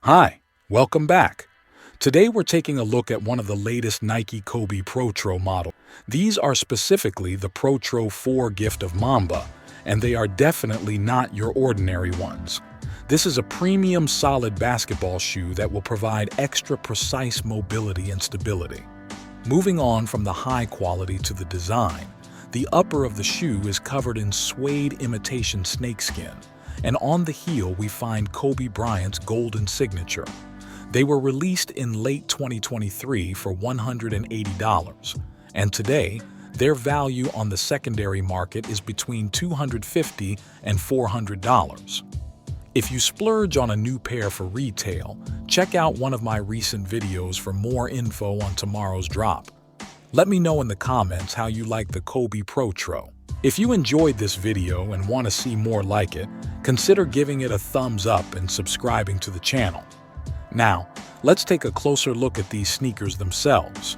Hi, welcome back. Today we're taking a look at one of the latest Nike Kobe PROTRO models. These are specifically the PROTRO 4 Gift of Mamba, and they are definitely not your ordinary ones. This is a premium solid basketball shoe that will provide extra precise mobility and stability. Moving on from the high quality to the design, the upper of the shoe is covered in suede imitation snakeskin, and on the heel we find Kobe Bryant's golden signature. They were released in late 2023 for $180, and today their value on the secondary market is between $250 and $400. If you splurge on a new pair for retail, check out one of my recent videos for more info on tomorrow's drop. Let me know in the comments how you like the Kobe PROTRO. If you enjoyed this video and want to see more like it, consider giving it a thumbs up and subscribing to the channel. Now, let's take a closer look at these sneakers themselves.